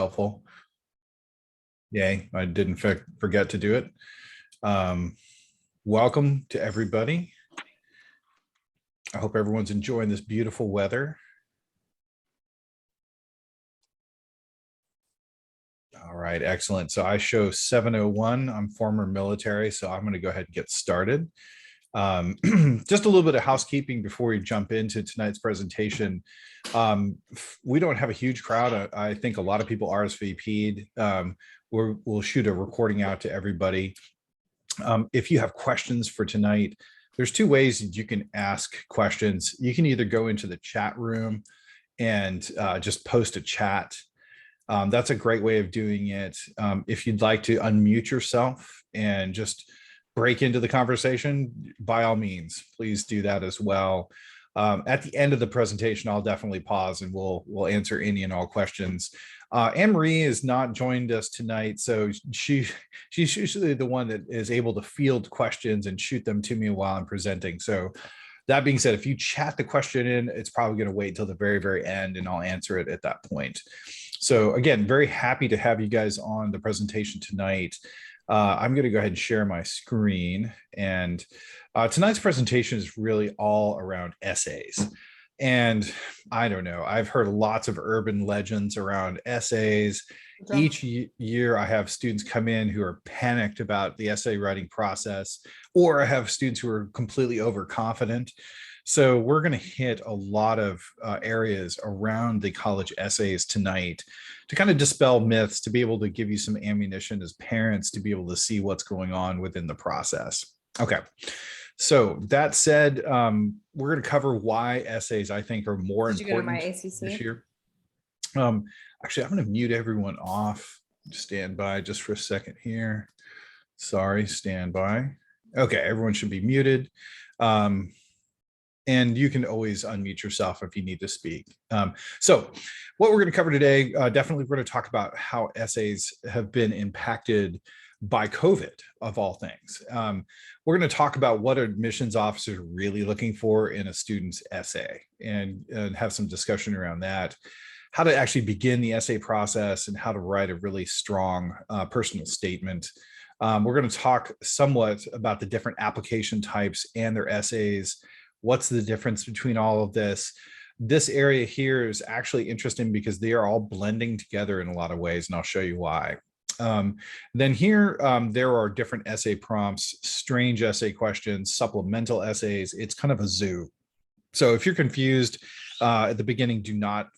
Helpful. Yay, I didn't forget to do it. Welcome to everybody. I hope everyone's enjoying this beautiful weather. All right, excellent. So I show 7:01. I'm former military, so I'm going to go ahead and get started. Just a little bit of housekeeping before we jump into tonight's presentation. We don't have a huge crowd. I think a lot of people RSVP'd. We'll shoot a recording out to everybody. If you have questions for tonight, there's two ways that you can ask questions. You can either go into the chat room and just post a chat. That's a great way of doing it. If you'd like to unmute yourself and just break into the conversation, by all means, please do that as well. At the end of the presentation, I'll definitely pause and we'll answer any and all questions. Anne-Marie is not joined us tonight, so she's usually the one that is able to field questions and shoot them to me while I'm presenting. So that being said, if you chat the question in, it's probably going to wait until the very, very end and I'll answer it at that point. So again, very happy to have you guys on the presentation tonight. I'm going to go ahead and share my screen. And tonight's presentation is really all around essays. And I don't know, I've heard lots of urban legends around essays. Each year I have students come in who are panicked about the essay writing process, or I have students who are completely overconfident. So we're going to hit a lot of areas around the college essays tonight to kind of dispel myths, to be able to give you some ammunition as parents to be able to see what's going on within the process. Okay. So that said, we're going to cover why essays I think are more important this year. Actually, I'm going to mute everyone off. Stand by just for a second here. Sorry, stand by. Okay, everyone should be muted. And you can always unmute yourself if you need to speak. So what we're going to cover today, definitely we're going to talk about how essays have been impacted by COVID, of all things. We're going to talk about what admissions officers are really looking for in a student's essay and have some discussion around that, how to actually begin the essay process and how to write a really strong personal statement. We're going to talk somewhat about the different application types and their essays. What's the difference between all of this? This area here is actually interesting because they are all blending together in a lot of ways, and I'll show you why. Then here, there are different essay prompts, strange essay questions, supplemental essays. It's kind of a zoo. So if you're confused at the beginning, do not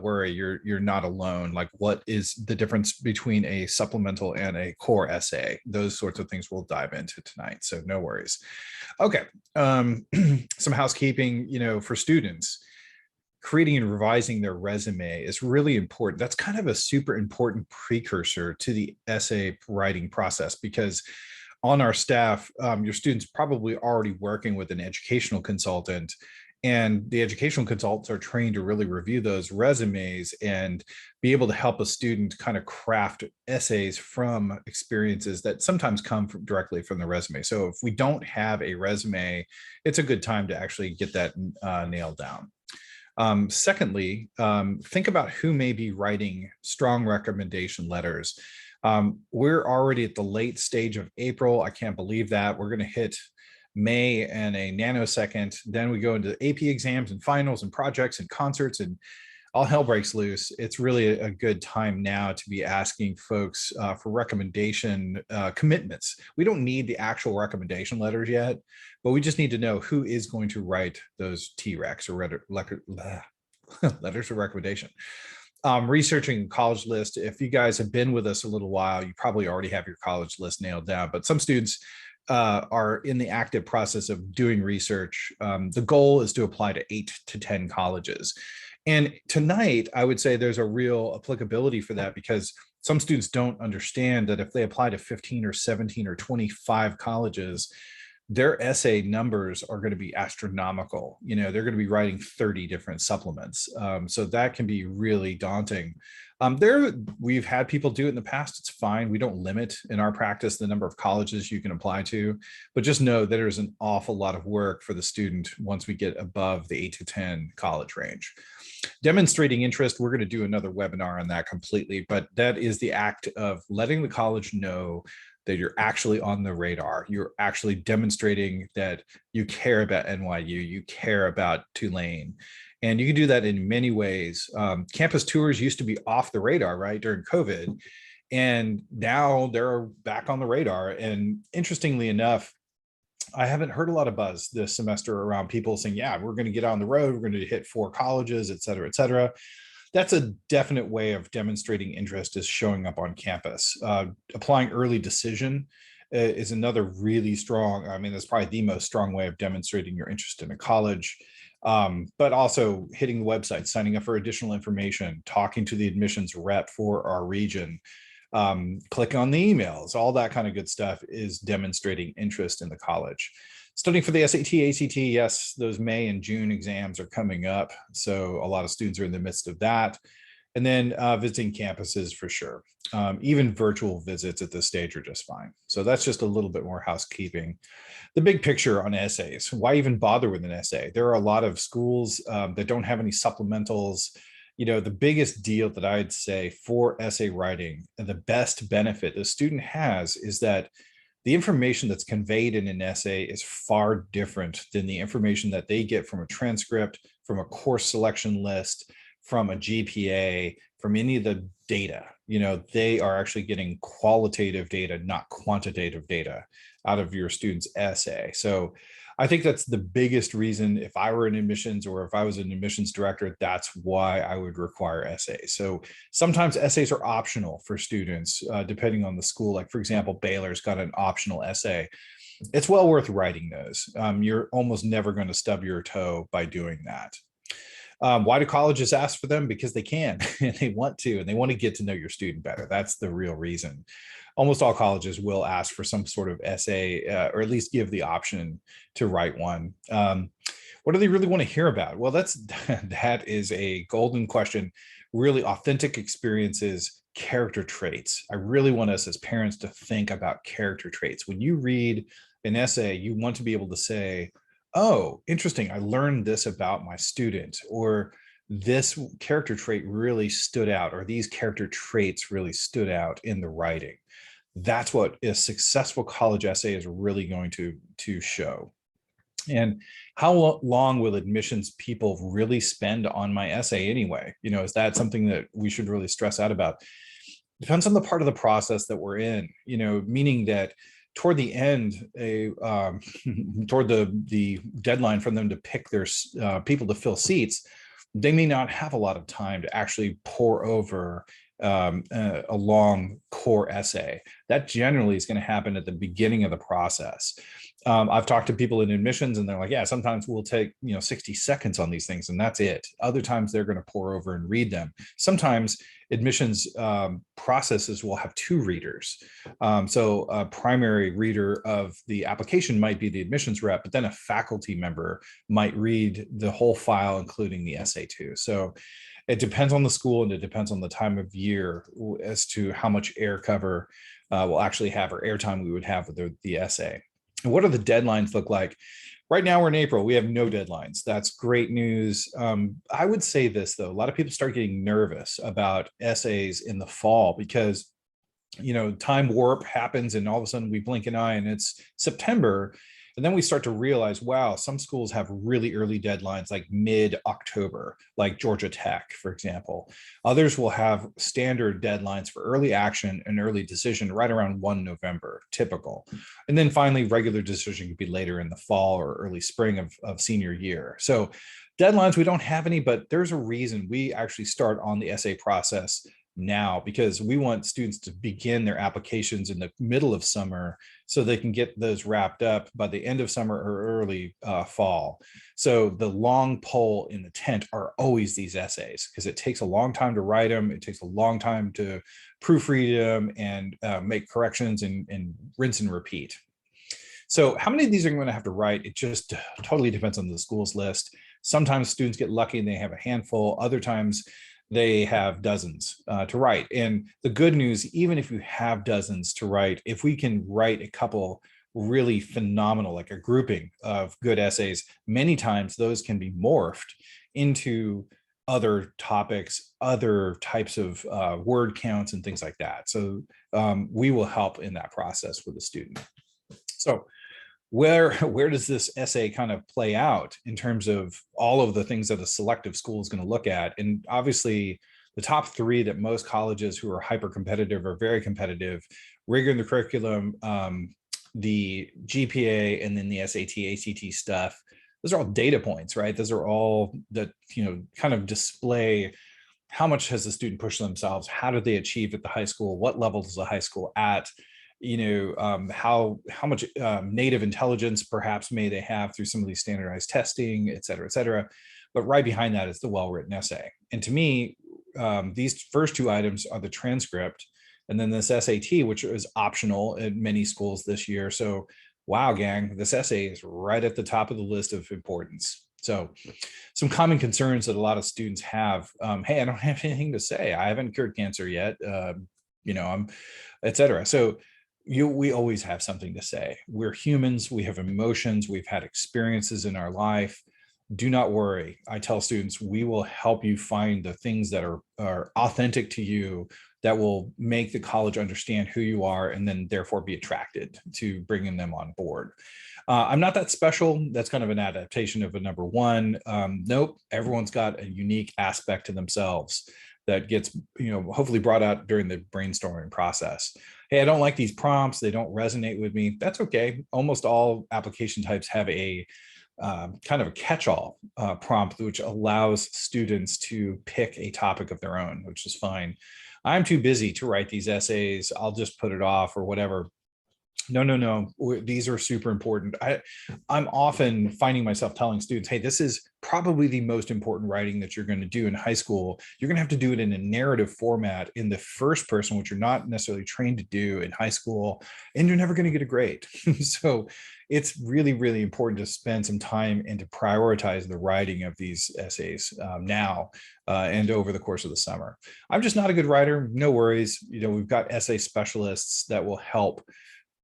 worry, you're not alone. Like, what is the difference between a supplemental and a core essay? Those sorts of things we'll dive into tonight, so no worries. Okay, some housekeeping, for students. Creating and revising their resume is really important. That's kind of a super important precursor to the essay writing process, because on our staff, your students probably already working with an educational consultant, and the educational consultants are trained to really review those resumes and be able to help a student kind of craft essays from experiences that sometimes come directly from the resume. So if we don't have a resume, it's a good time to actually get that nailed down. Secondly, think about who may be writing strong recommendation letters. We're already at the late stage of April. I can't believe that. We're going to hit May in a nanosecond. Then we go into AP exams and finals and projects and concerts, and all hell breaks loose. It's really a good time now to be asking folks for recommendation commitments. We don't need the actual recommendation letters yet, but we just need to know who is going to write those TRECs or letters of recommendation. Researching college list. If you guys have been with us a little while, you probably already have your college list nailed down, but some students are in the active process of doing research. The goal is to apply to 8 to 10 colleges. And tonight, I would say there's a real applicability for that, because some students don't understand that if they apply to 15 or 17 or 25 colleges, their essay numbers are going to be astronomical. They're going to be writing 30 different supplements. So that can be really daunting. We've had people do it in the past. It's fine. We don't limit in our practice the number of colleges you can apply to, but just know that there's an awful lot of work for the student once we get above the 8 to 10 college range. Demonstrating interest, we're going to do another webinar on that completely, but that is the act of letting the college know that you're actually on the radar. You're actually demonstrating that you care about NYU, you care about Tulane. And you can do that in many ways. Campus tours used to be off the radar, right, during COVID. And now they're back on the radar. And interestingly enough, I haven't heard a lot of buzz this semester around people saying, yeah, we're going to get on the road, we're going to hit 4 colleges, et cetera, et cetera. That's a definite way of demonstrating interest, is showing up on campus. Applying early decision is another really strong, I mean, that's probably the most strong way of demonstrating your interest in a college. But also hitting the website, signing up for additional information, talking to the admissions rep for our region, click on the emails, all that kind of good stuff is demonstrating interest in the college. Studying for the SAT, ACT, yes, those May and June exams are coming up. So a lot of students are in the midst of that. And then visiting campuses for sure. Even virtual visits at this stage are just fine. So that's just a little bit more housekeeping. The big picture on essays, why even bother with an essay? There are a lot of schools that don't have any supplementals. You know, the biggest deal that I'd say for essay writing, and the best benefit the student has, is that the information that's conveyed in an essay is far different than the information that they get from a transcript, from a course selection list, from a GPA, from any of the data. You know, they are actually getting qualitative data, not quantitative data, out of your student's essay. So I think that's the biggest reason. If I were in admissions, or if I was an admissions director, that's why I would require essays. So sometimes essays are optional for students, depending on the school. Like, for example, Baylor's got an optional essay. It's well worth writing those. You're almost never going to stub your toe by doing that. Why do colleges ask for them? Because they can, and they want to, and they want to get to know your student better. That's the real reason. Almost all colleges will ask for some sort of essay, or at least give the option to write one. What do they really want to hear about? Well, that is a golden question. Really authentic experiences, character traits. I really want us as parents to think about character traits. When you read an essay, you want to be able to say, oh, interesting, I learned this about my student, or this character trait really stood out, or these character traits really stood out in the writing. That's what a successful college essay is really going to show. And how long will admissions people really spend on my essay anyway? You know, is that something that we should really stress out about? Depends on the part of the process that we're in, you know, meaning that toward the end, toward the deadline for them to pick their people to fill seats, they may not have a lot of time to actually pour over a long core essay. That generally is going to happen at the beginning of the process. I've talked to people in admissions, and they're like, yeah, sometimes we'll take 60 seconds on these things, and that's it. Other times they're going to pour over and read them. Sometimes admissions processes will have 2 readers. So a primary reader of the application might be the admissions rep, but then a faculty member might read the whole file, including the essay too. So it depends on the school, and it depends on the time of year as to how much air cover we'll actually have, or airtime we would have with the essay. And what do the deadlines look like? Right now we're in April. We have no deadlines. That's great news. I would say this, though. A lot of people start getting nervous about essays in the fall because, time warp happens, and all of a sudden we blink an eye and it's September. And then we start to realize, wow, some schools have really early deadlines, like mid-October, like Georgia Tech, for example. Others will have standard deadlines for early action and early decision right around 1 November, typical. And then finally, regular decision could be later in the fall or early spring of senior year. So deadlines, we don't have any, but there's a reason we actually start on the essay process now, because we want students to begin their applications in the middle of summer so they can get those wrapped up by the end of summer or early fall. So the long pole in the tent are always these essays, because it takes a long time to write them. It takes a long time to proofread them and make corrections and rinse and repeat. So how many of these are going to have to write? It just totally depends on the school's list. Sometimes students get lucky and they have a handful. Other times they have dozens to write. And the good news, even if you have dozens to write, if we can write a couple really phenomenal, like a grouping of good essays, many times those can be morphed into other topics, other types of word counts and things like that. So we will help in that process with the student. So where does this essay kind of play out in terms of all of the things that a selective school is going to look at? And obviously, the top three that most colleges who are hyper competitive are very competitive: rigor in the curriculum, the GPA, and then the SAT, ACT stuff. Those are all data points, right? Those are all that, kind of display how much has the student pushed themselves, how did they achieve at the high school, what level is the high school at, how much native intelligence perhaps may they have through some of these standardized testing, et cetera, et cetera. But right behind that is the well-written essay. And to me, these first two items are the transcript, and then this SAT, which is optional at many schools this year. So wow, gang, this essay is right at the top of the list of importance. So some common concerns that a lot of students have: hey, I don't have anything to say, I haven't cured cancer yet, I'm, et cetera. So we always have something to say. We're humans, we have emotions, we've had experiences in our life. Do not worry. I tell students, we will help you find the things that are authentic to you, that will make the college understand who you are, and then therefore be attracted to bringing them on board. I'm not that special. That's kind of an adaptation of a number one. Nope, everyone's got a unique aspect to themselves that gets, hopefully brought out during the brainstorming process. Hey, I don't like these prompts, they don't resonate with me. That's okay. Almost all application types have a kind of a catch-all prompt, which allows students to pick a topic of their own, which is fine. I'm too busy to write these essays, I'll just put it off or whatever. No. These are super important. I'm often finding myself telling students, hey, this is probably the most important writing that you're going to do in high school. You're going to have to do it in a narrative format in the first person, which you're not necessarily trained to do in high school, and you're never going to get a grade. So it's really, really important to spend some time and to prioritize the writing of these essays now and over the course of the summer. I'm just not a good writer. No worries. We've got essay specialists that will help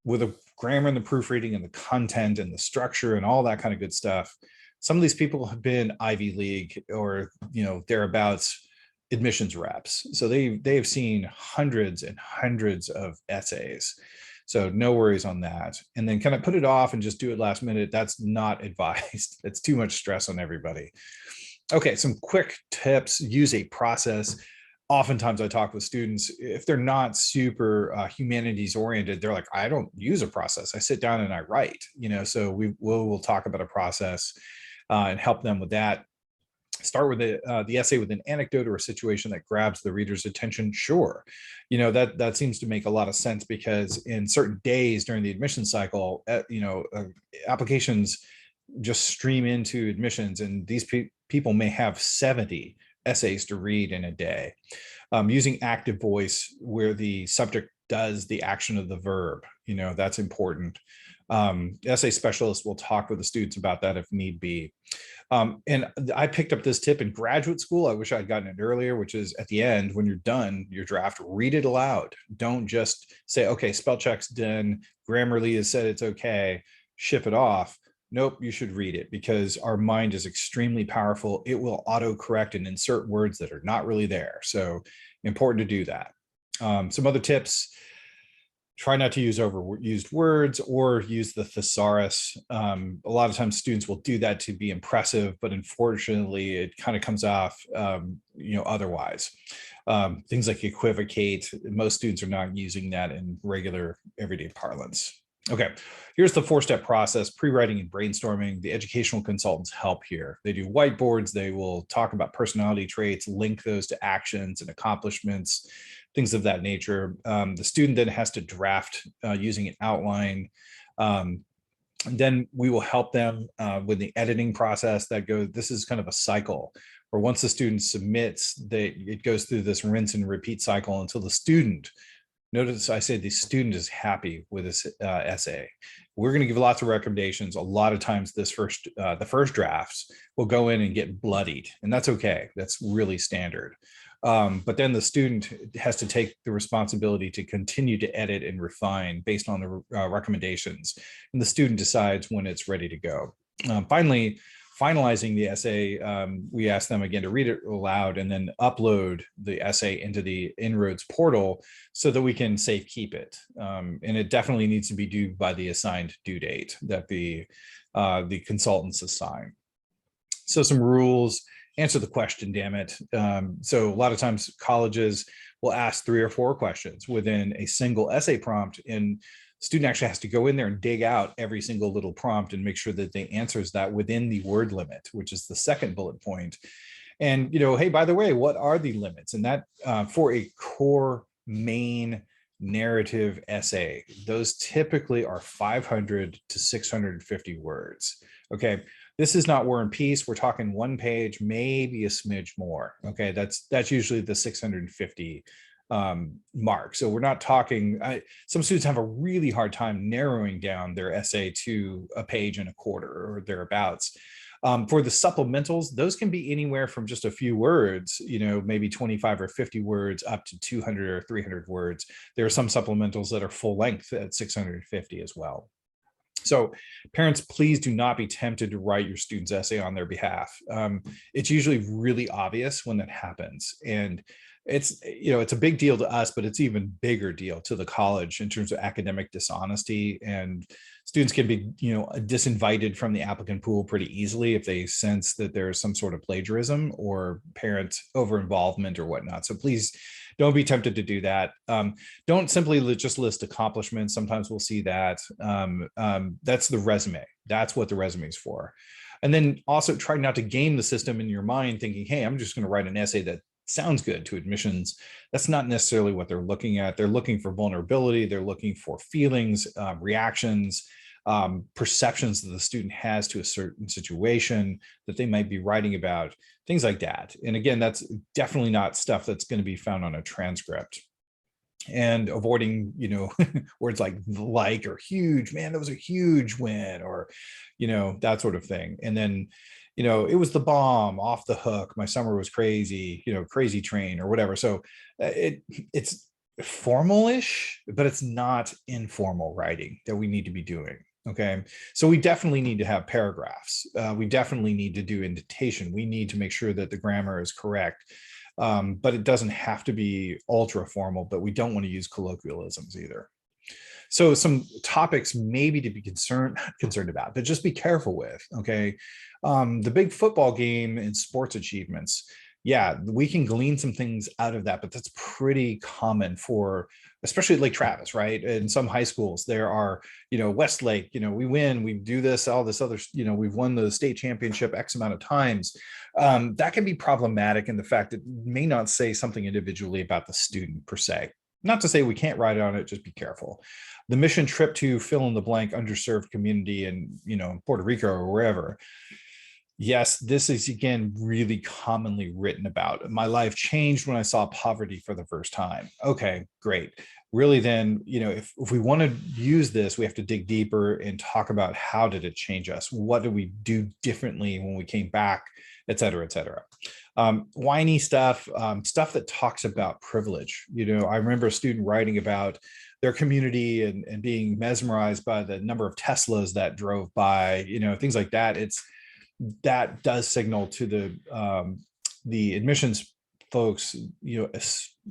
with the grammar and the proofreading and the content and the structure and all that kind of good stuff. Some of these people have been Ivy League or, thereabouts admissions reps. So they've seen hundreds and hundreds of essays. So no worries on that. And then kind of put it off and just do it last minute. That's not advised. It's too much stress on everybody. Okay, some quick tips: use a process. Oftentimes I talk with students, if they're not super humanities oriented, they're like, I don't use a process, I sit down and I write. So we'll talk about a process and help them with that. Start with the essay with an anecdote or a situation that grabs the reader's attention. Sure, that seems to make a lot of sense, because in certain days during the admission cycle, applications just stream into admissions, and these people may have 70 essays to read in a day. Using active voice where the subject does the action of the verb, that's important. Essay specialists will talk with the students about that if need be. And I picked up this tip in graduate school. I wish I'd gotten it earlier, which is at the end, when you're done your draft, read it aloud. Don't just say, okay, spell check's done, Grammarly has said it's okay, ship it off. Nope, you should read it, because our mind is extremely powerful. It will autocorrect and insert words that are not really there. So important to do that. Some other tips: try not to use overused words or use the thesaurus. A lot of times students will do that to be impressive, but unfortunately it kind of comes off, otherwise. Things like equivocate, most students are not using that in regular everyday parlance. Okay, here's the 4-step process: pre-writing and brainstorming. The educational consultants help here. They do whiteboards. They will talk about personality traits, link those to actions and accomplishments, things of that nature. The student then has to draft using an outline. Then we will help them with the editing process that goes. This is kind of a cycle where once the student submits, it goes through this rinse and repeat cycle until the student, notice I say the student, is happy with this essay. We're going to give lots of recommendations. A lot of times the first drafts will go in and get bloodied, and that's okay. That's really standard. But then the student has to take the responsibility to continue to edit and refine based on the recommendations, and the student decides when it's ready to go. Finally, finalizing the essay, we ask them again to read it aloud and then upload the essay into the Inroads portal so that we can safe keep it. And it definitely needs to be due by the assigned due date that the consultants assign. So some rules: answer the question, damn it. So a lot of times colleges will ask 3 or 4 questions within a single essay prompt, and student actually has to go in there and dig out every single little prompt and make sure that they answers that within the word limit, which is the second bullet point. And, hey, by the way, what are the limits? And that for a core main narrative essay, those typically are 500 to 650 words. Okay. This is not War and Peace. We're talking 1 page, maybe a smidge more. Okay. That's usually the 650 mark. So we're not talking, some students have a really hard time narrowing down their essay to a page and a quarter or thereabouts. For the supplementals, those can be anywhere from just a few words, maybe 25 or 50 words up to 200 or 300 words. There are some supplementals that are full length at 650 as well. So parents, please do not be tempted to write your student's essay on their behalf. It's usually really obvious when that happens. And it's a big deal to us, but it's even bigger deal to the college in terms of academic dishonesty. And students can be, disinvited from the applicant pool pretty easily if they sense that there's some sort of plagiarism or parent over-involvement or whatnot. So please don't be tempted to do that. Don't simply just list accomplishments. Sometimes we'll see that. That's the resume. That's what the resume is for. And then also try not to game the system in your mind thinking, hey, I'm just going to write an essay that sounds good to admissions. That's not necessarily what they're looking at. They're looking for vulnerability. They're looking for feelings, reactions, perceptions that the student has to a certain situation that they might be writing about, things like that. And again, that's definitely not stuff that's going to be found on a transcript. And avoiding, words like or huge, man, that was a huge win, or, that sort of thing. And then, it was the bomb, off the hook, my summer was crazy, crazy train or whatever. So it's formal-ish, but it's not informal writing that we need to be doing. Okay. So we definitely need to have paragraphs. We definitely need to do indentation. We need to make sure that the grammar is correct. But it doesn't have to be ultra formal, but we don't want to use colloquialisms either. So some topics maybe to be concerned about, but just be careful with, okay? The big football game and sports achievements. Yeah, we can glean some things out of that, but that's pretty common for, especially Lake Travis, right? In some high schools, there are, Westlake, we win, we do this, all this other, we've won the state championship X amount of times. That can be problematic in the fact that it may not say something individually about the student per se. Not to say we can't write on it, just be careful. The mission trip to fill in the blank underserved community in, Puerto Rico or wherever. Yes, this is, again, really commonly written about. My life changed when I saw poverty for the first time. Okay, great. Really then, if we want to use this, we have to dig deeper and talk about how did it change us? What did we do differently when we came back, et cetera, et cetera. Whiny stuff, stuff that talks about privilege. I remember a student writing about their community and being mesmerized by the number of Teslas that drove by, things like that. That does signal to the admissions folks,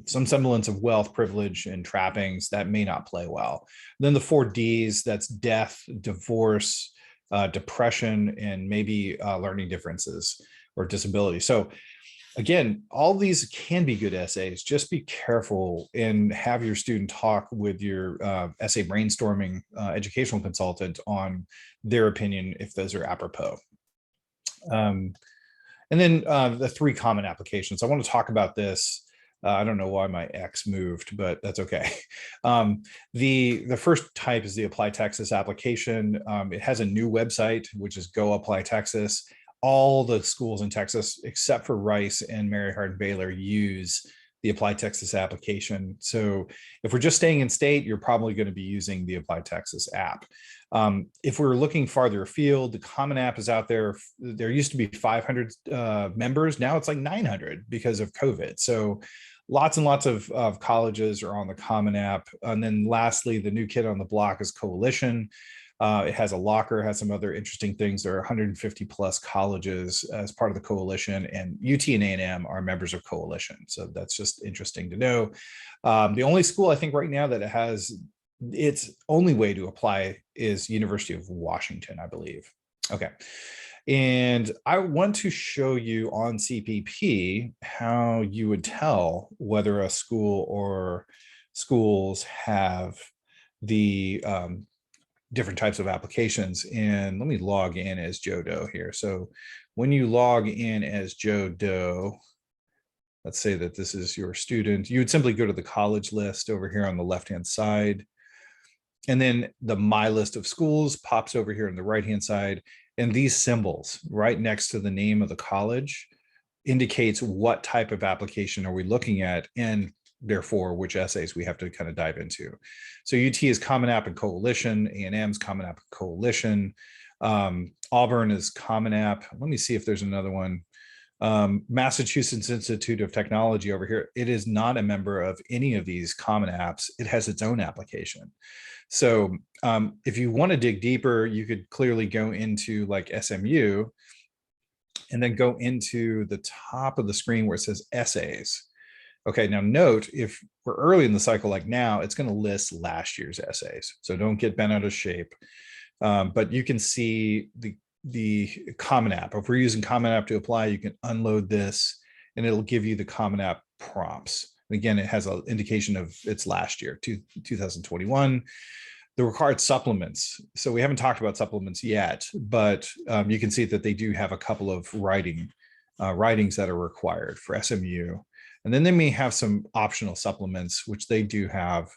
some semblance of wealth, privilege, and trappings that may not play well. Then the 4 Ds, that's death, divorce, depression, and maybe learning differences or disability. So again, all these can be good essays. Just be careful and have your student talk with your essay brainstorming educational consultant on their opinion if those are apropos. And then the 3 common applications. I want to talk about this. I don't know why my X moved, but that's okay. The first type is the Apply Texas application. It has a new website, which is Go Apply Texas. All the schools in Texas, except for Rice and Mary Hardin Baylor, use the Apply Texas application. So if we're just staying in state, you're probably going to be using the Apply Texas app. If we're looking farther afield, the Common App is out there. There used to be 500 members. Now it's like 900 because of COVID. So lots and lots of colleges are on the Common App. And then lastly, the new kid on the block is Coalition. It has a locker, has some other interesting things. There are 150 plus colleges as part of the coalition, and UT and A&M are members of coalition. So that's just interesting to know. The only school I think right now that has its only way to apply is University of Washington, I believe. Okay. And I want to show you on CPP how you would tell whether a school or schools have the different types of applications. And let me log in as Joe Doe here. So when you log in as Joe Doe, let's say that this is your student, you would simply go to the college list over here on the left-hand side. And then the My List of Schools pops over here on the right-hand side. And these symbols right next to the name of the college indicates what type of application are we looking at, and therefore which essays we have to kind of dive into. So UT is Common App and Coalition, A&M is Common App and Coalition, Auburn is Common App. Let me see if there's another one. Massachusetts Institute of Technology over here, it is not a member of any of these common apps. It has its own application. So if you want to dig deeper, you could clearly go into like SMU and then go into the top of the screen where it says essays. Okay, now note, if we're early in the cycle like now, it's going to list last year's essays. So don't get bent out of shape. But you can see the Common App. If we're using Common App to apply, you can unload this and it'll give you the Common App prompts. And again, it has an indication of its last year, 2021. The required supplements. So we haven't talked about supplements yet, but you can see that they do have a couple of writings that are required for SMU. And then they may have some optional supplements, which they do have.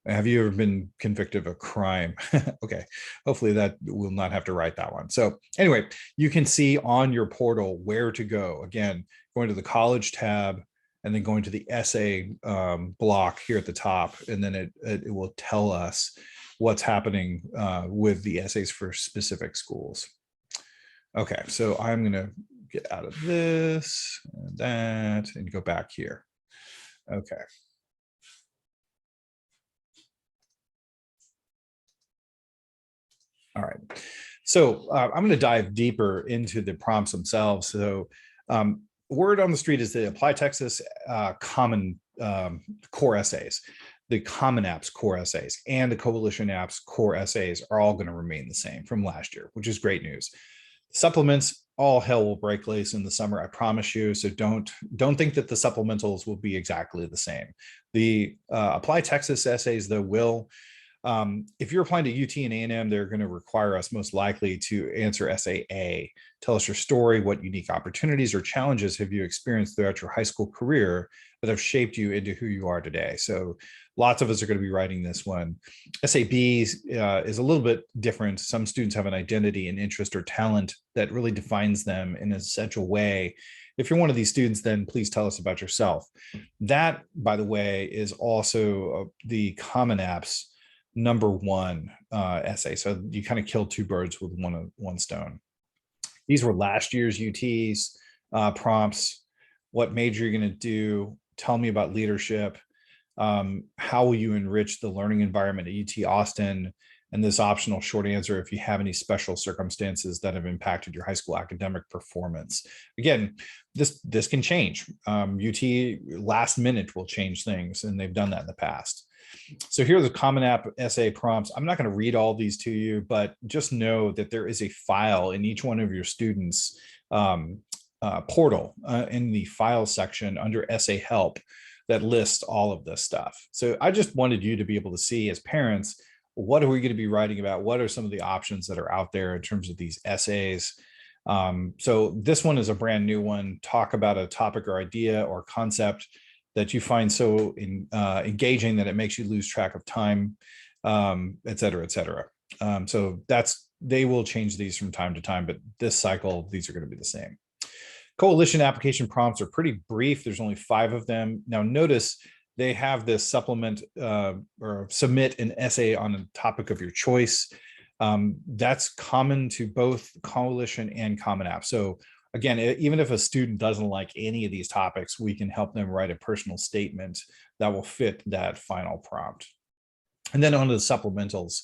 Have you ever been convicted of a crime? Okay, hopefully that will not have to write that one. So anyway, you can see on your portal where to go. Again, going to the college tab and then going to the essay block here at the top, and then it will tell us what's happening with the essays for specific schools. Okay, so I'm gonna get out of this and that and go back here. Okay. All right. So I'm going to dive deeper into the prompts themselves. So word on the street is the Apply Texas Common core essays, the Common Apps core essays, and the Coalition Apps core essays are all going to remain the same from last year, which is great news. Supplements, all hell will break loose in the summer, I promise you. So don't think that the supplementals will be exactly the same. The Apply Texas essays, though, will. If you're applying to UT and A&M, they're going to require us most likely to answer essay A. Tell us your story. What unique opportunities or challenges have you experienced throughout your high school career that have shaped you into who you are today? So lots of us are going to be writing this one. Essay B is a little bit different. Some students have an identity, an interest, or talent that really defines them in an essential way. If you're one of these students, then please tell us about yourself. That, by the way, is also the Common Apps #1 essay. So you kind of kill two birds with one stone. These were last year's UT's prompts. What major you're going to do? Tell me about leadership. How will you enrich the learning environment at UT Austin? And this optional short answer, if you have any special circumstances that have impacted your high school academic performance. Again, this can change. UT last minute will change things, and they've done that in the past. So here are the Common App essay prompts. I'm not going to read all these to you, but just know that there is a file in each one of your students' portal in the file section under essay help that lists all of this stuff. So I just wanted you to be able to see as parents, what are we going to be writing about? What are some of the options that are out there in terms of these essays? So this one is a brand new one. Talk about a topic or idea or concept that you find so engaging that it makes you lose track of time, et cetera, et cetera. So they will change these from time to time, but this cycle, these are going to be the same. Coalition application prompts are pretty brief. There's only 5 of them. Now notice they have this supplement or submit an essay on a topic of your choice. That's common to both Coalition and Common App. So again, even if a student doesn't like any of these topics, we can help them write a personal statement that will fit that final prompt. And then on to the supplementals.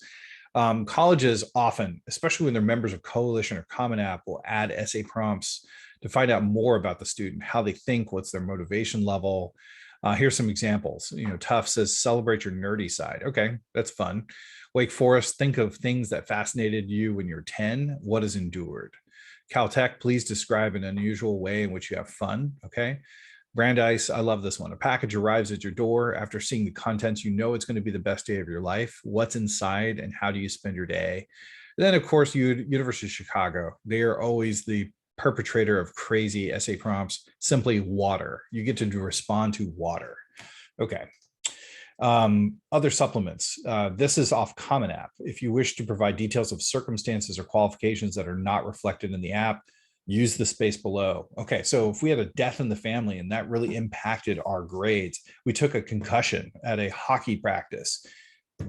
Colleges often, especially when they're members of Coalition or Common App, will add essay prompts to find out more about the student, how they think, what's their motivation level. Here's some examples. Tufts says, celebrate your nerdy side. Okay, that's fun. Wake Forest, think of things that fascinated you when you're 10. What has endured? Caltech, please describe an unusual way in which you have fun. Okay. Brandeis, I love this one. A package arrives at your door. After seeing the contents, you know it's going to be the best day of your life. What's inside and how do you spend your day? And then, of course, University of Chicago. They are always the perpetrator of crazy essay prompts. Simply water. You get to respond to water. Okay. Other supplements. This is off Common App. If you wish to provide details of circumstances or qualifications that are not reflected in the app, use the space below. Okay, so if we had a death in the family and that really impacted our grades, we took a concussion at a hockey practice,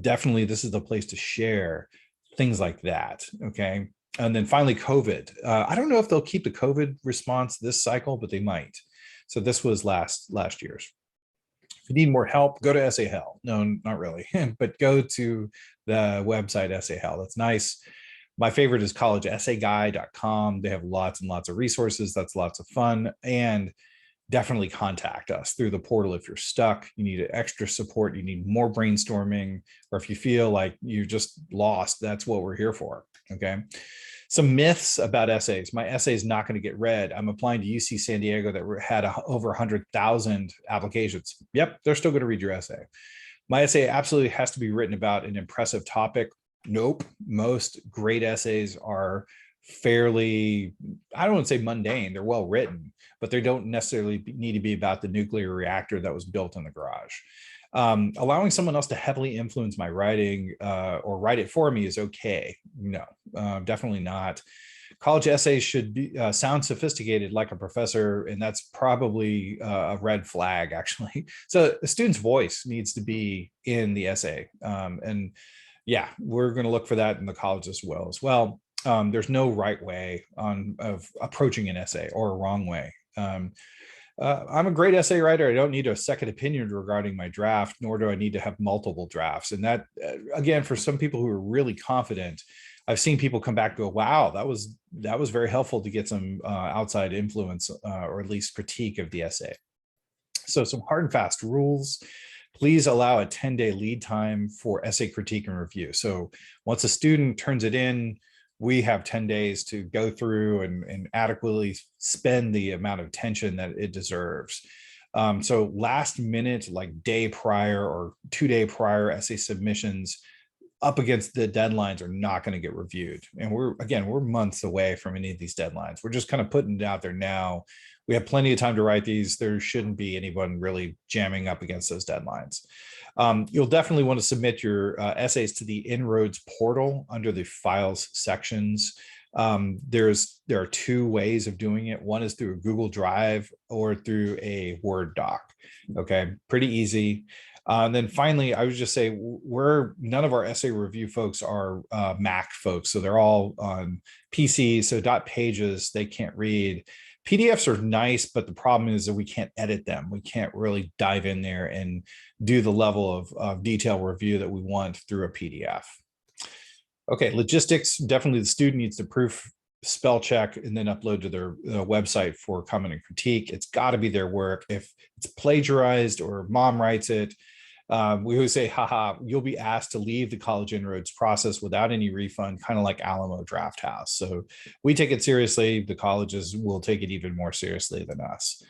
definitely this is the place to share things like that. Okay. And then finally, COVID. I don't know if they'll keep the COVID response this cycle, but they might. So this was last year's. If you need more help, go to Essay Hell. No, not really, but go to the website Essay Hell. That's nice. My favorite is collegeessayguy.com. They have lots and lots of resources. That's lots of fun. And definitely contact us through the portal if you're stuck, you need extra support, you need more brainstorming, or if you feel like you're just lost, that's what we're here for. Okay. Some myths about essays. My essay is not going to get read. I'm applying to UC San Diego that had over 100,000 applications. Yep, they're still going to read your essay. My essay absolutely has to be written about an impressive topic. Nope. Most great essays are fairly, I don't want to say mundane, they're well written, but they don't necessarily need to be about the nuclear reactor that was built in the garage. Allowing someone else to heavily influence my writing or write it for me is okay. No, definitely not. College essays should be sound sophisticated like a professor, and that's probably a red flag, actually. So the student's voice needs to be in the essay. And yeah, we're going to look for that in the college as well. There's no right way of approaching an essay or a wrong way. I'm a great essay writer. I don't need a second opinion regarding my draft, nor do I need to have multiple drafts. And that, again, for some people who are really confident, I've seen people come back and go, wow, that was very helpful to get some outside influence or at least critique of the essay. So some hard and fast rules. Please allow a 10-day lead time for essay critique and review. So once a student turns it in, we have 10 days to go through and adequately spend the amount of attention that it deserves. So last minute, like day prior or 2-day prior essay submissions up against the deadlines are not going to get reviewed. And we're months away from any of these deadlines. We're just kind of putting it out there now. We have plenty of time to write these. There shouldn't be anyone really jamming up against those deadlines. You'll definitely want to submit your essays to the Inroads portal under the files sections. There are 2 ways of doing it. One is through a Google Drive or through a Word doc. Okay, pretty easy. And then finally, I would just say none of our essay review folks are Mac folks. So they're all on PC. So .pages, they can't read. PDFs are nice, but the problem is that we can't edit them. We can't really dive in there and do the level of detail review that we want through a PDF. Okay, logistics, definitely the student needs to proof spell check and then upload to their website for comment and critique. It's got to be their work. If it's plagiarized or mom writes it, we always say, haha, you'll be asked to leave the college inroads process without any refund, kind of like Alamo Draft House. So we take it seriously. The colleges will take it even more seriously than us.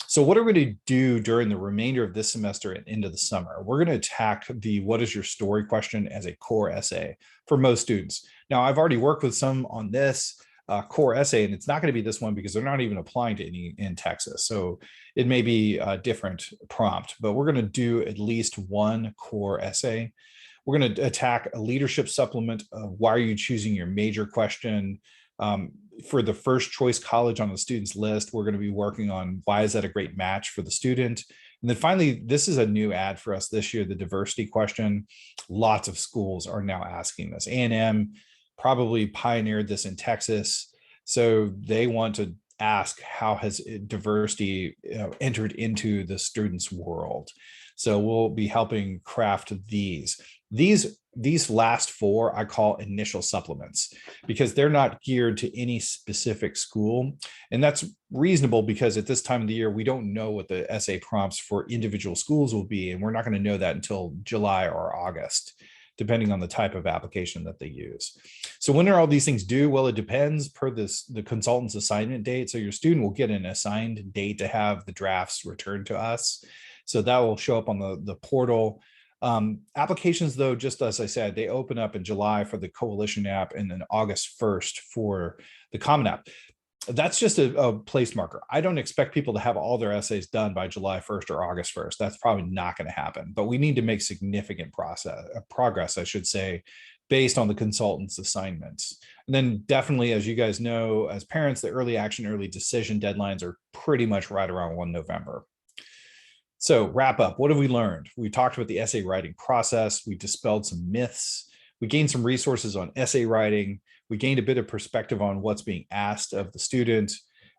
So what are we going to do during the remainder of this semester and into the summer? We're going to attack the what is your story question as a core essay for most students. Now, I've already worked with some on this core essay, and it's not going to be this one because they're not even applying to any in Texas. So it may be a different prompt, but we're going to do at least one core essay. We're going to attack a leadership supplement of why are you choosing your major question. For the first choice college on the student's list, we're going to be working on why is that a great match for the student. And then finally, this is a new ad for us this year, the diversity question. Lots of schools are now asking this. A&M probably pioneered this in Texas. So they want to ask, how has diversity entered into the students' world? So we'll be helping craft these. These last four I call initial supplements because they're not geared to any specific school. And that's reasonable because at this time of the year, we don't know what the essay prompts for individual schools will be. And we're not going to know that until July or August, depending on the type of application that they use. So when are all these things due? Well, it depends per the consultant's assignment date. So your student will get an assigned date to have the drafts returned to us. So that will show up on the portal. Applications, though, just as I said, they open up in July for the Coalition app and then August 1st for the Common App. That's just a place marker. I don't expect people to have all their essays done by July 1st or August 1st. That's probably not going to happen, but we need to make significant progress, I should say, based on the consultant's assignments. And then definitely, as you guys know, as parents, the early action, early decision deadlines are pretty much right around 1 November. So wrap up, what have we learned? We talked about the essay writing process. We dispelled some myths. We gained some resources on essay writing. We gained a bit of perspective on what's being asked of the student,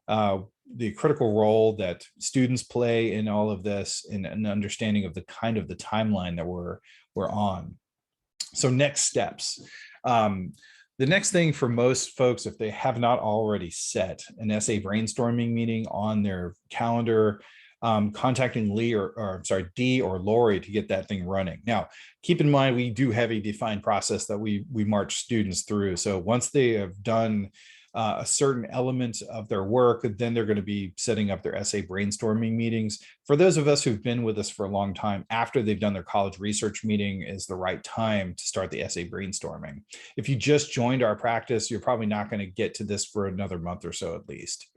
the critical role that students play in all of this, and an understanding of the kind of the timeline that we're on. So next steps. The next thing for most folks, if they have not already set an essay brainstorming meeting on their calendar, contacting Dee or Lori to get that thing running. Now, keep in mind, we do have a defined process that we march students through. So once they have done a certain element of their work, then they're going to be setting up their essay brainstorming meetings. For those of us who've been with us for a long time, after they've done their college research meeting is the right time to start the essay brainstorming. If you just joined our practice, you're probably not going to get to this for another month or so at least.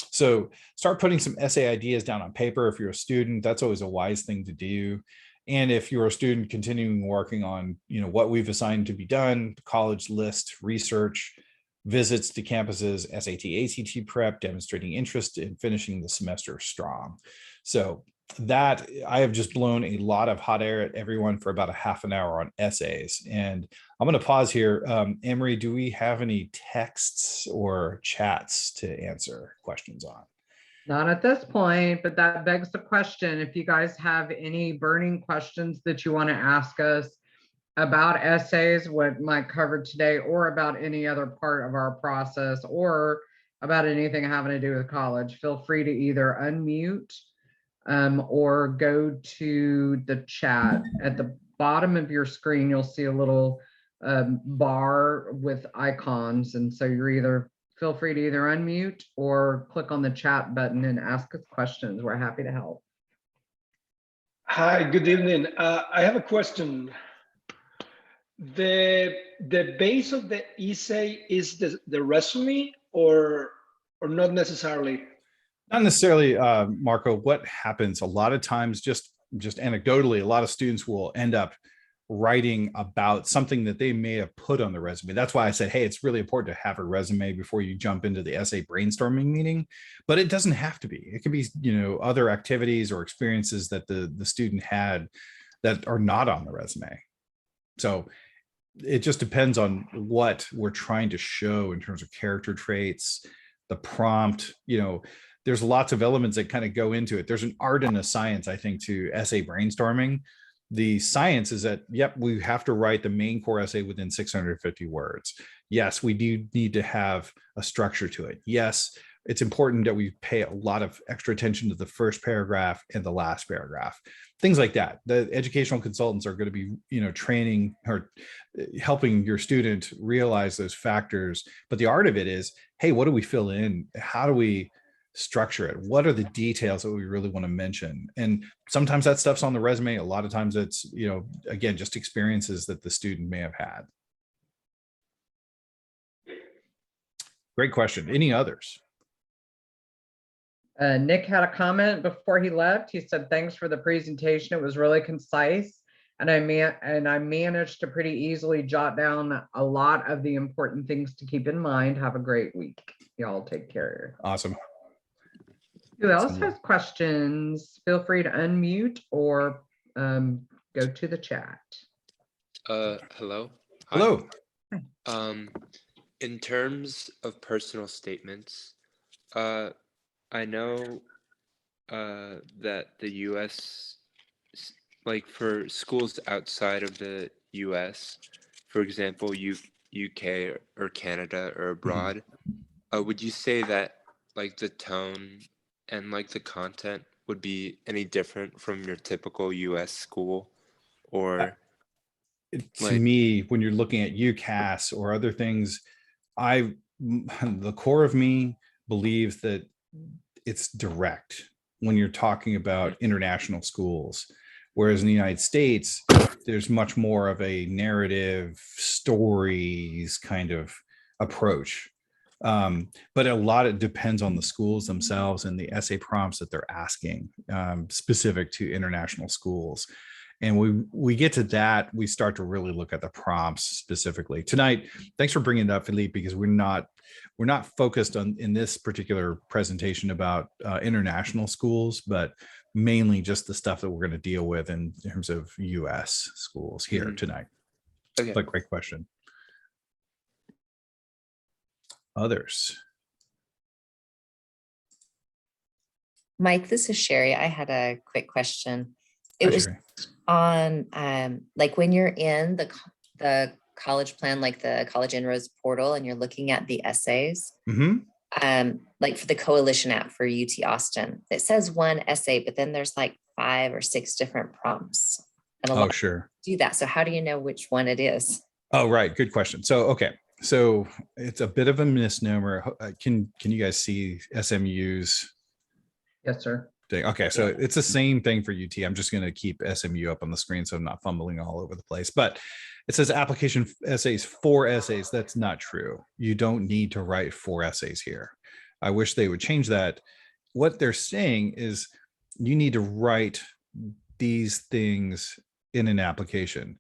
So start putting some essay ideas down on paper. If you're a student, that's always a wise thing to do. And if you're a student continuing working on, what we've assigned to be done, college list, research, visits to campuses, SAT, ACT prep, demonstrating interest in finishing the semester strong. So that I have just blown a lot of hot air at everyone for about a half an hour on essays. And I'm going to pause here. Emery, do we have any texts or chats to answer questions on? Not at this point, but that begs the question. If you guys have any burning questions that you want to ask us about essays, what Mike covered today, or about any other part of our process, or about anything having to do with college, feel free to either unmute or go to the chat. At the bottom of your screen, you'll see a little bar with icons. And so you're either, feel free to either unmute or click on the chat button and ask us questions. We're happy to help. Hi, good evening. I have a question. The base of the essay is the resume or not necessarily? Not necessarily, Marco. What happens a lot of times, just anecdotally, a lot of students will end up writing about something that they may have put on the resume. That's why I said, hey, it's really important to have a resume before you jump into the essay brainstorming meeting, but it doesn't have to be. It could be, other activities or experiences that the student had that are not on the resume. So it just depends on what we're trying to show in terms of character traits, the prompt, there's lots of elements that kind of go into it. There's an art and a science, I think, to essay brainstorming. The science is that, yep, we have to write the main core essay within 650 words. Yes, we do need to have a structure to it. Yes, it's important that we pay a lot of extra attention to the first paragraph and the last paragraph, things like that. The educational consultants are going to be, training or helping your student realize those factors. But the art of it is, hey, what do we fill in? How do we structure it? What are the details that we really want to mention? And sometimes that stuff's on the resume. A lot of times it's, again, just experiences that the student may have had. Great question. Any others? Nick had a comment before he left. He said, thanks for the presentation. It was really concise. And I managed to pretty easily jot down a lot of the important things to keep in mind. Have a great week. Y'all take care. Awesome. Who else has questions? Feel free to unmute or go to the chat. Hello. Hello. In terms of personal statements, I know that the U.S. like for schools outside of the US, for example, UK or Canada or Mhm. abroad, would you say that like the tone and like the content would be any different from your typical US school? Uh, Or To like, me, when you're looking at UCAS or other things, I the core of me believes that it's direct when you're talking about international schools, whereas in the United States, there's much more of a narrative stories kind of approach. But a lot of it depends on the schools themselves and the essay prompts that they're asking, specific to international schools. And we get to that, we start to really look at the prompts specifically tonight. Thanks for bringing it up, Philippe, because we're not focused on in this particular presentation about international schools, but mainly just the stuff that we're going to deal with in terms of US schools here mhm, tonight. okay. But great question. Others? Mike, this is Sherry. I had a quick question. It Hi, was Sherry. on like when you're in the college plan, like the College Inroads portal, and you're looking at the essays, Mhm. like for the coalition app for UT Austin, it says one essay, but then there's like 5 or 6 different prompts. And a Oh, lot sure. do that. So how do you know which one it is? Oh, right. Good question. So, okay. So it's a bit of a misnomer. Can you guys see SMU's Yes, sir. thing? Okay. So it's the same thing for UT. I'm just going to keep SMU up on the screen so I'm not fumbling all over the place. But it says application essays, 4 essays. That's not true. You don't need to write 4 essays here. I wish they would change that. What they're saying is you need to write these things in an application.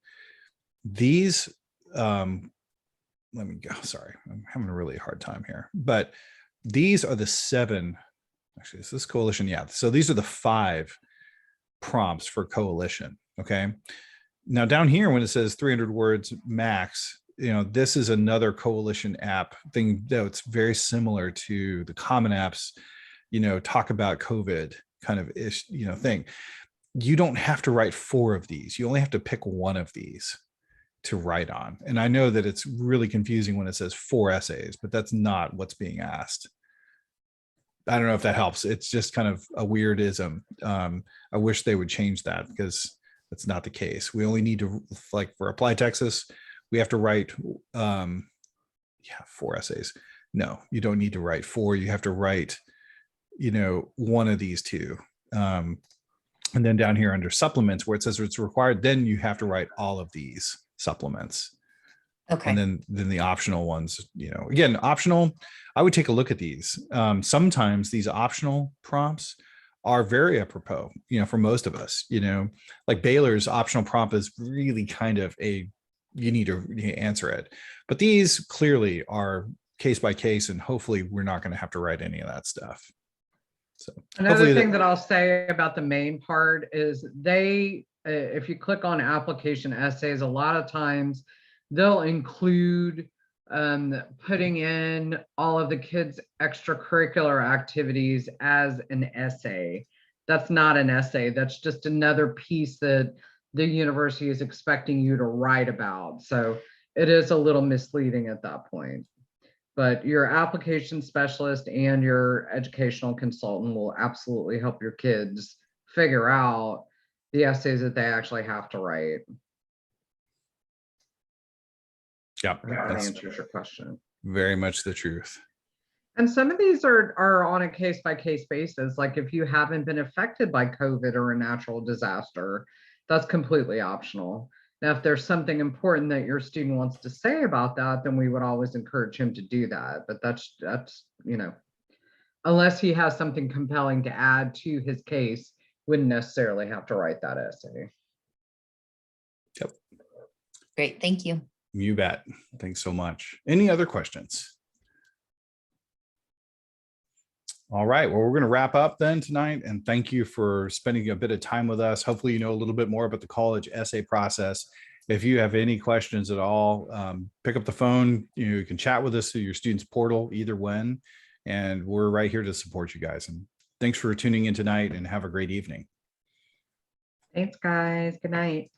These let me go. Sorry, I'm having a really hard time here. But these are the 7. Actually, is this coalition? Yeah. So these are the 5 prompts for coalition. Okay. Now down here, when it says 300 words max, this is another coalition app thing that's very similar to the common apps, talk about COVID kind of ish, thing. You don't have to write 4 of these. You only have to pick one of these to write on. And I know that it's really confusing when it says 4 essays, but that's not what's being asked. I don't know if that helps. It's just kind of a weirdism. I wish they would change that because that's not the case. We only need to, like for Apply Texas, we have to write 4 essays. No, you don't need to write 4. You have to write, one of these 2. And then down here under supplements where it says it's required, then you have to write all of these supplements. Okay. And then the optional ones, again, optional, I would take a look at these. Sometimes these optional prompts are very apropos, for most of us, like Baylor's optional prompt is really kind of you need to answer it. But these clearly are case by case, and hopefully we're not going to have to write any of that stuff. So Another thing that I'll say about the main part is if you click on application essays, a lot of times they'll include putting in all of the kids' extracurricular activities as an essay. That's not an essay. That's just another piece that the university is expecting you to write about. So it is a little misleading at that point. But your application specialist and your educational consultant will absolutely help your kids figure out the essays that they actually have to write. Yeah, That that's answers your question. very much the truth. And some of these are on a case-by-case basis. Like if you haven't been affected by COVID or a natural disaster, that's completely optional. Now, if there's something important that your student wants to say about that, then we would always encourage him to do that. But that's unless he has something compelling to add to his case, wouldn't necessarily have to write that essay. Yep. Great. Thank you. You bet. Thanks so much. Any other questions? All right. Well, we're going to wrap up then tonight. And thank you for spending a bit of time with us. Hopefully, you know a little bit more about the college essay process. If you have any questions at all, pick up the phone. You can chat with us through your students portal, either when. And we're right here to support you guys. And thanks for tuning in tonight and have a great evening. Thanks, guys. Good night.